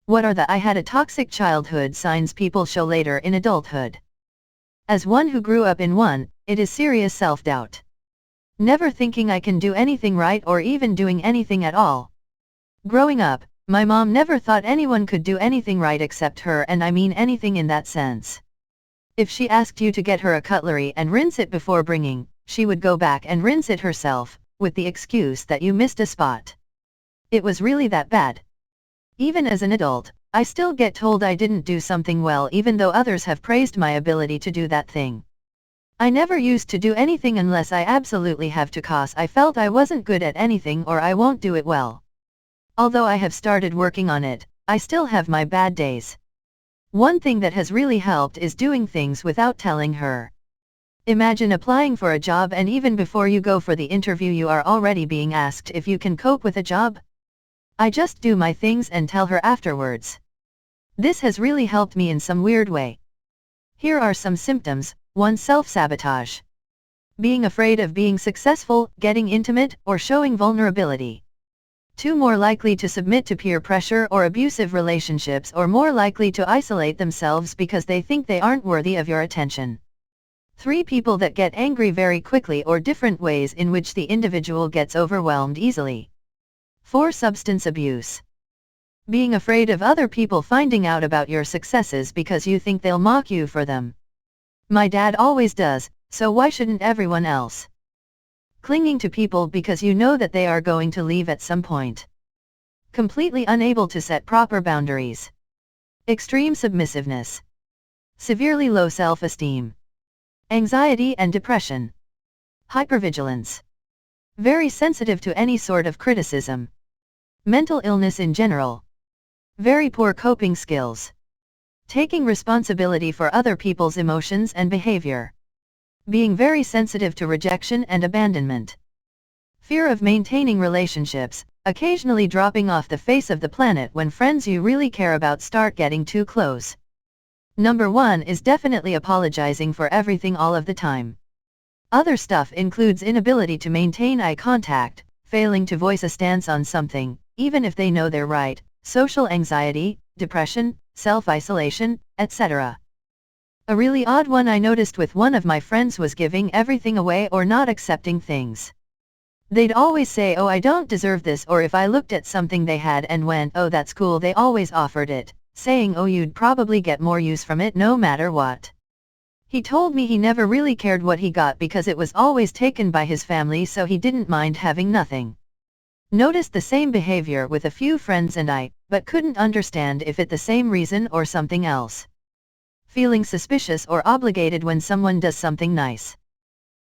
What are the "I had a toxic childhood" signs people show later in adulthood? As one who grew up in one, it is serious self-doubt. Never thinking I can do anything right or even doing anything at all. Growing up, my mom never thought anyone could do anything right except her, and I mean anything in that sense. If she asked you to get her a cutlery and rinse it before bringing, she would go back and rinse it herself, with the excuse that you missed a spot. It was really that bad. Even as an adult, I still get told I didn't do something well even though others have praised my ability to do that thing. I never used to do anything unless I absolutely have to, 'cause I felt I wasn't good at anything or I won't do it well. Although I have started working on it, I still have my bad days. One thing that has really helped is doing things without telling her. Imagine applying for a job and even before you go for the interview you are already being asked if you can cope with a job. I just do my things and tell her afterwards. This has really helped me in some weird way. Here are some symptoms. 1. Self-sabotage. Being afraid of being successful, getting intimate, or showing vulnerability. 2. More likely to submit to peer pressure or abusive relationships, or more likely to isolate themselves because they think they aren't worthy of your attention. 3. People that get angry very quickly or different ways in which the individual gets overwhelmed easily. 4. Substance abuse. Being afraid of other people finding out about your successes because you think they'll mock you for them. My dad always does, so why shouldn't everyone else? Clinging to people because you know that they are going to leave at some point. Completely unable to set proper boundaries. Extreme submissiveness. Severely low self-esteem. Anxiety and depression. Hypervigilance. Very sensitive to any sort of criticism. Mental illness in general. Very poor coping skills. Taking responsibility for other people's emotions and behavior. Being very sensitive to rejection and abandonment. Fear of maintaining relationships, occasionally dropping off the face of the planet when friends you really care about start getting too close. Number 1 is definitely apologizing for everything all of the time. Other stuff includes inability to maintain eye contact, failing to voice a stance on something, even if they know they're right, social anxiety, depression, self-isolation, etc. A really odd one I noticed with one of my friends was giving everything away or not accepting things. They'd always say, "Oh, I don't deserve this," or if I looked at something they had and went, "Oh, that's cool," they always offered it, saying, "Oh, you'd probably get more use from it no matter what." He told me he never really cared what he got because it was always taken by his family, so he didn't mind having nothing. Noticed the same behavior with a few friends and I, but couldn't understand if it the same reason or something else. Feeling suspicious or obligated when someone does something nice.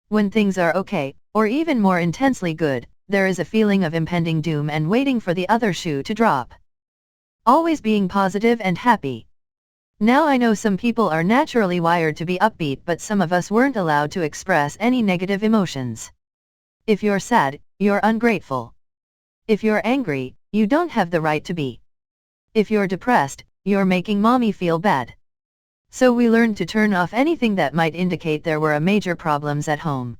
When things are okay, or even more intensely good, there is a feeling of impending doom and waiting for the other shoe to drop. Always being positive and happy. Now I know some people are naturally wired to be upbeat, but some of us weren't allowed to express any negative emotions. If you're sad, you're ungrateful. If you're angry, you don't have the right to be. If you're depressed, you're making mommy feel bad. So we learned to turn off anything that might indicate there were major problems at home.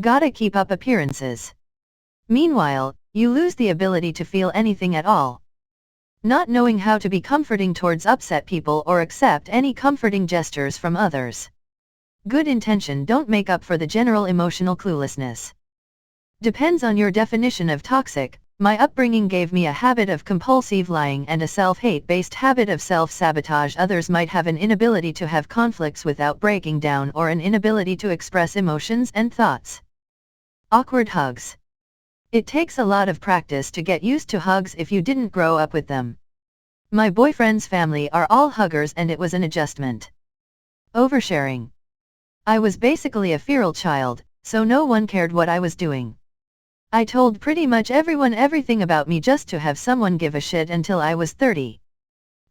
Gotta keep up appearances. Meanwhile, you lose the ability to feel anything at all. Not knowing how to be comforting towards upset people or accept any comforting gestures from others. Good intention don't make up for the general emotional cluelessness. Depends on your definition of toxic. My upbringing gave me a habit of compulsive lying and a self-hate-based habit of self-sabotage. Others might have an inability to have conflicts without breaking down or an inability to express emotions and thoughts. Awkward hugs. It takes a lot of practice to get used to hugs if you didn't grow up with them. My boyfriend's family are all huggers and it was an adjustment. Oversharing. I was basically a feral child, so no one cared what I was doing. I told pretty much everyone everything about me just to have someone give a shit until I was 30.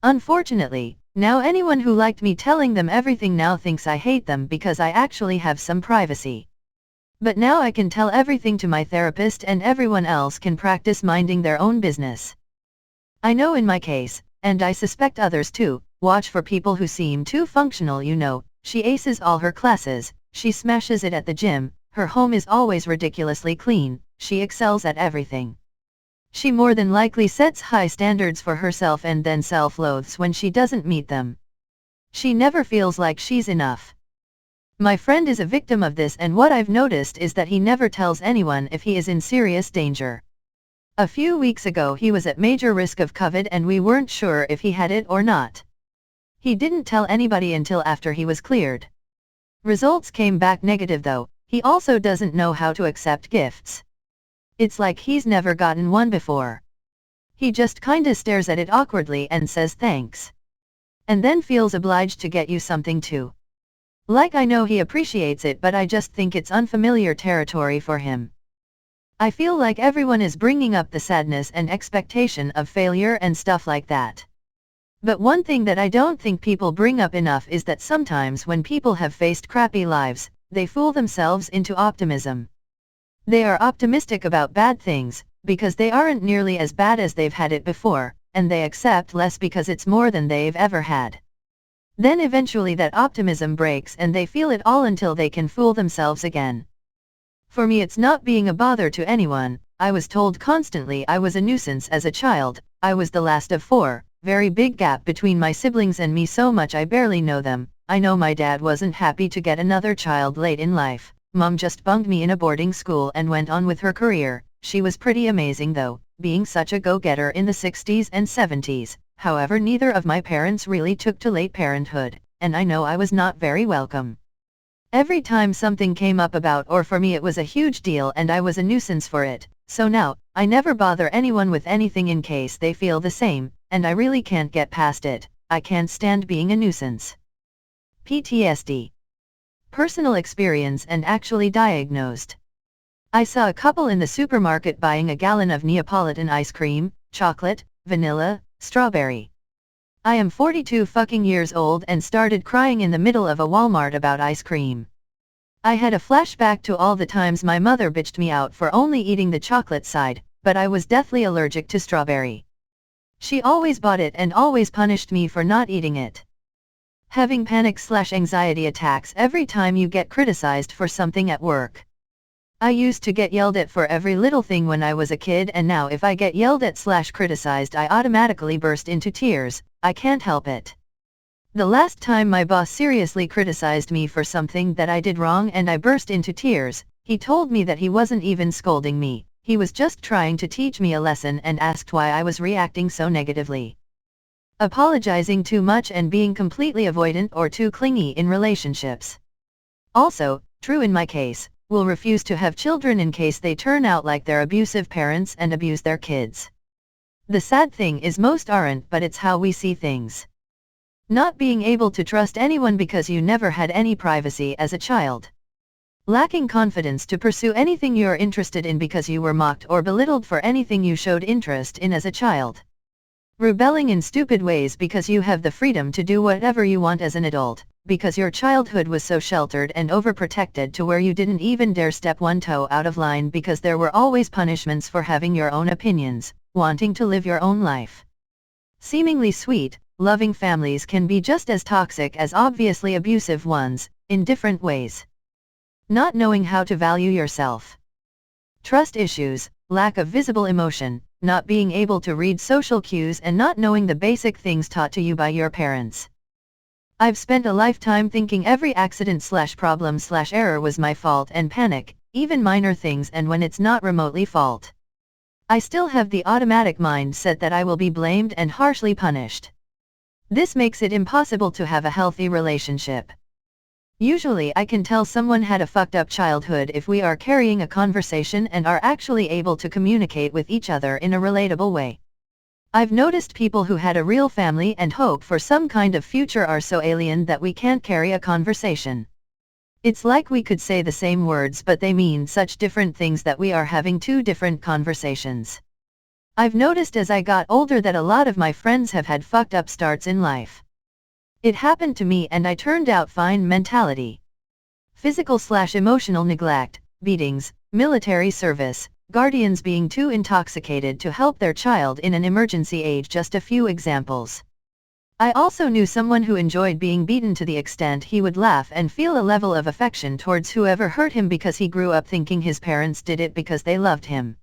Unfortunately, now anyone who liked me telling them everything now thinks I hate them because I actually have some privacy. But now I can tell everything to my therapist and everyone else can practice minding their own business. I know in my case, and I suspect others too, watch for people who seem too functional. She aces all her classes, she smashes it at the gym, her home is always ridiculously clean, she excels at everything. She more than likely sets high standards for herself and then self-loathes when she doesn't meet them. She never feels like she's enough. My friend is a victim of this, and what I've noticed is that he never tells anyone if he is in serious danger. A few weeks ago he was at major risk of COVID and we weren't sure if he had it or not. He didn't tell anybody until after he was cleared. Results came back negative though. He also doesn't know how to accept gifts. It's like he's never gotten one before. He just kinda stares at it awkwardly and says thanks. And then feels obliged to get you something too. Like, I know he appreciates it, but I just think it's unfamiliar territory for him. I feel like everyone is bringing up the sadness and expectation of failure and stuff like that. But one thing that I don't think people bring up enough is that sometimes when people have faced crappy lives, they fool themselves into optimism. They are optimistic about bad things, because they aren't nearly as bad as they've had it before, and they accept less because it's more than they've ever had. Then eventually that optimism breaks and they feel it all until they can fool themselves again. For me, it's not being a bother to anyone. I was told constantly I was a nuisance as a child. I was the last of 4, very big gap between my siblings and me, so much I barely know them. I know my dad wasn't happy to get another child late in life. Mom just bunked me in a boarding school and went on with her career. She was pretty amazing though, being such a go-getter in the 60s and 70s. However, neither of my parents really took to late parenthood, and I know I was not very welcome. Every time something came up about or for me, it was a huge deal and I was a nuisance for it. So now, I never bother anyone with anything in case they feel the same, and I really can't get past it. I can't stand being a nuisance. PTSD. Personal experience and actually diagnosed. I saw a couple in the supermarket buying a gallon of Neapolitan ice cream, chocolate, vanilla, strawberry. I am 42 fucking years old and started crying in the middle of a Walmart about ice cream. I had a flashback to all the times my mother bitched me out for only eating the chocolate side, but I was deathly allergic to strawberry. She always bought it and always punished me for not eating it. Having panic/anxiety attacks every time you get criticized for something at work. I used to get yelled at for every little thing when I was a kid, and now if I get yelled at/criticized I automatically burst into tears. I can't help it. The last time my boss seriously criticized me for something that I did wrong and I burst into tears, he told me that he wasn't even scolding me, he was just trying to teach me a lesson, and asked why I was reacting so negatively. Apologizing too much and being completely avoidant or too clingy in relationships. Also, true in my case, will refuse to have children in case they turn out like their abusive parents and abuse their kids. The sad thing is most aren't, but it's how we see things. Not being able to trust anyone because you never had any privacy as a child. Lacking confidence to pursue anything you're interested in because you were mocked or belittled for anything you showed interest in as a child. Rebelling in stupid ways because you have the freedom to do whatever you want as an adult, because your childhood was so sheltered and overprotected to where you didn't even dare step one toe out of line because there were always punishments for having your own opinions, wanting to live your own life. Seemingly sweet, loving families can be just as toxic as obviously abusive ones, in different ways. Not knowing how to value yourself. Trust issues, lack of visible emotion, not being able to read social cues, and not knowing the basic things taught to you by your parents. I've spent a lifetime thinking every accident/problem/error was my fault and panic, even minor things, and when it's not remotely fault. I still have the automatic mindset that I will be blamed and harshly punished. This makes it impossible to have a healthy relationship. Usually I can tell someone had a fucked up childhood if we are carrying a conversation and are actually able to communicate with each other in a relatable way. I've noticed people who had a real family and hope for some kind of future are so alien that we can't carry a conversation. It's like we could say the same words but they mean such different things that we are having two different conversations. I've noticed as I got older that a lot of my friends have had fucked up starts in life. It happened to me and I turned out fine. Mentality. Physical/emotional neglect, beatings, military service, guardians being too intoxicated to help their child in an emergency age, just a few examples. I also knew someone who enjoyed being beaten to the extent he would laugh and feel a level of affection towards whoever hurt him because he grew up thinking his parents did it because they loved him.